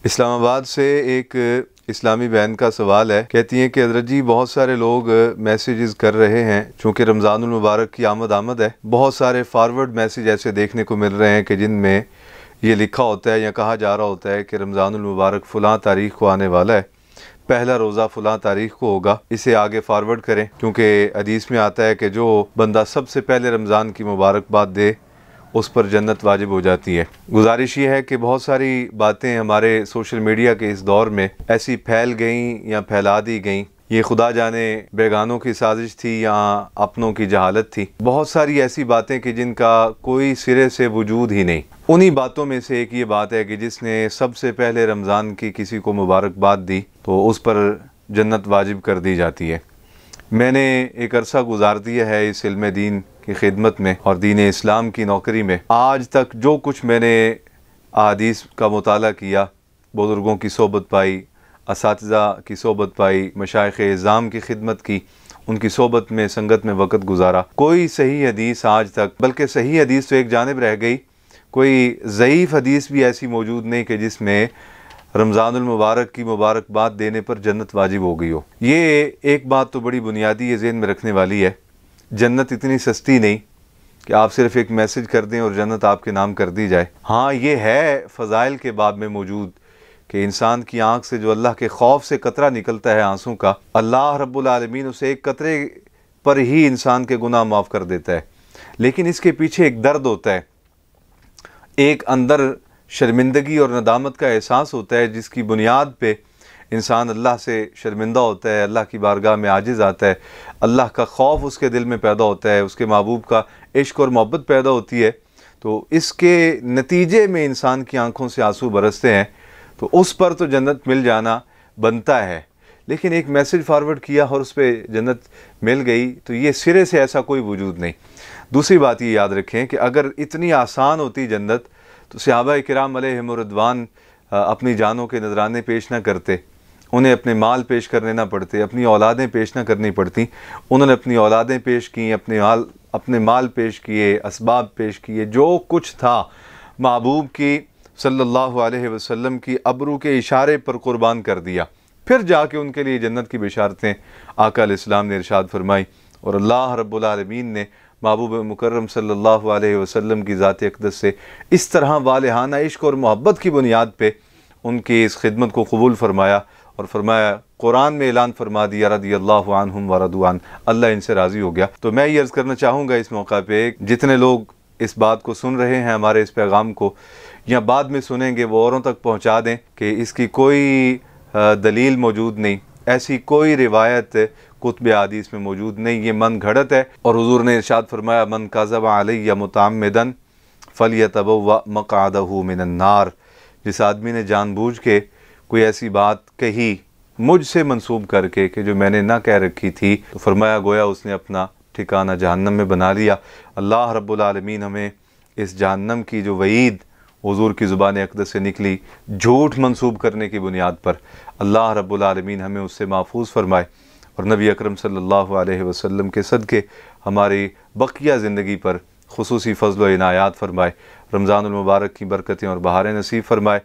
इस्लामाबाद से एक इस्लामी बहन का सवाल है। कहती हैं कि हज़रत जी बहुत सारे लोग मैसेजेस कर रहे हैं, चूँकि रमज़ानुल मुबारक की आमद है, बहुत सारे फॉरवर्ड मैसेज ऐसे देखने को मिल रहे हैं कि जिनमें ये लिखा होता है या कहा जा रहा होता है कि रमज़ानुल मुबारक फ़लाँ तारीख़ को आने वाला है, पहला रोज़ा फ़लाँ तारीख़ को होगा, इसे आगे फॉरवर्ड करें, क्योंकि हदीस में आता है कि जो बंदा सबसे पहले रमज़ान की मुबारकबाद दे उस पर जन्नत वाजिब हो जाती है। गुजारिश ये है कि बहुत सारी बातें हमारे सोशल मीडिया के इस दौर में ऐसी फैल गईं या फैला दी गईं, ये खुदा जाने बेगानों की साजिश थी या अपनों की जहालत थी। बहुत सारी ऐसी बातें कि जिनका कोई सिरे से वजूद ही नहीं। उन्हीं बातों में से एक ये बात है कि जिसने सबसे पहले रमज़ान की किसी को मुबारकबाद दी तो उस पर जन्नत वाजिब कर दी जाती है। मैंने एक अरसा गुजार दिया है इस इल्म दीन की खिदमत में और दीन इस्लाम की नौकरी में। आज तक जो कुछ मैंने अहादीस का मुताला किया, बुज़ुर्गों की सोबत पाई, असातिज़ा की सोबत पाई, मशाइख़ इज़ाम की खिदमत की, उनकी सोबत में संगत में वक़्त गुजारा, कोई सही हदीस आज तक, बल्कि सही हदीस तो एक जानिब रह गई, कोई ज़ईफ़ हदीस भी ऐसी मौजूद नहीं कि जिसमें रमज़ानुल मुबारक की मुबारकबाद देने पर जन्नत वाजिब हो गई हो। ये एक बात तो बड़ी बुनियादी ये ज़हन में रखने वाली है। जन्नत इतनी सस्ती नहीं कि आप सिर्फ़ एक मैसेज कर दें और जन्नत आपके नाम कर दी जाए। हाँ, ये है फ़ज़ाइल के बाब में मौजूद कि इंसान की आँख से जो अल्लाह के खौफ से कतरा निकलता है आंसू का, अल्लाह रब्बुल आलमीन उसे एक कतरे पर ही इंसान के गुनाह माफ़ कर देता है। लेकिन इसके पीछे एक दर्द होता है, एक अंदर शर्मिंदगी और नदामत का एहसास होता है, जिसकी बुनियाद पे इंसान अल्लाह से शर्मिंदा होता है, अल्लाह की बारगाह में आजिज़ आता है, अल्लाह का खौफ उसके दिल में पैदा होता है, उसके महबूब का इश्क और मोहब्बत पैदा होती है। तो इसके नतीजे में इंसान की आंखों से आंसू बरसते हैं, तो उस पर तो जन्नत मिल जाना बनता है। लेकिन एक मैसेज फॉरवर्ड किया और उस पर जन्नत मिल गई, तो ये सिरे से ऐसा कोई वजूद नहीं। दूसरी बात ये याद रखें कि अगर इतनी आसान होती जन्नत तो सहाबा किराम अलैहिम रिदवान अपनी जानों के नजराने पेश ना करते, उन्हें अपने माल पेश करने ना पड़ते, अपनी औलादें पेश ना करनी पड़ती। उन्होंने अपनी औलादें पेश की, अपने माल पेश किए, असबाब पेश किए, जो कुछ था महबूब की सल्लल्लाहु अलैहि वसल्लम की अबरू के इशारे पर कुर्बान कर दिया। फिर जाके उनके लिए जन्नत की बिशारतें आका अलैहिस्सलाम ने इरशाद फरमाई और अल्लाह रब्बुल आलमीन ने महबूब मुकर्रम सल्लल्लाहु अलैहि वसल्लम की ज़ात अक़दस से इस तरह वालिहाना इश्क और मोहब्बत की बुनियाद पे उनकी इस खिदमत को कबूल फरमाया और फरमाया, कुरान में ऐलान फरमा दिया रदियल्लाहु अन्हुम व रदू अन, अल्लाह इनसे राज़ी हो गया। तो मैं ये अर्ज़ करना चाहूँगा इस मौका पे, जितने लोग इस बात को सुन रहे हैं, हमारे इस पैगाम को, या बाद में सुनेंगे, वो औरों तक पहुँचा दें कि इसकी कोई दलील मौजूद नहीं, ऐसी कोई रिवायत कुतुब हदीस में मौजूद नहीं, ये मन घड़त है। और हुज़ूर ने इरशाद फरमाया, मन कज़ब अलैया मुतअम्मिदन फलियतबव्वा मक़अदहु मिनन नार, जिस आदमी ने जानबूझ के कोई ऐसी बात कही मुझसे मंसूब करके कि जो मैंने ना कह रखी थी, तो फरमाया गोया उसने अपना ठिकाना जहन्नम में बना लिया। अल्लाह रब्बुल आलमीन हमें इस जहन्नम की जो वईद हुज़ूर की ज़ुबान अक़दस से निकली झूठ मंसूब करने की बुनियाद पर, अल्लाह रब्बुल आलमीन हमें उससे महफूज फरमाए और नबी अकरम सल्लल्लाहु अलैहि वसल्लम के सदक़े हमारी बकिया ज़िंदगी पर खुसूसी फ़ज़ल व इनायात फरमाए, रमज़ानुल मुबारक की बरकतें और बहारें नसीब फरमाए।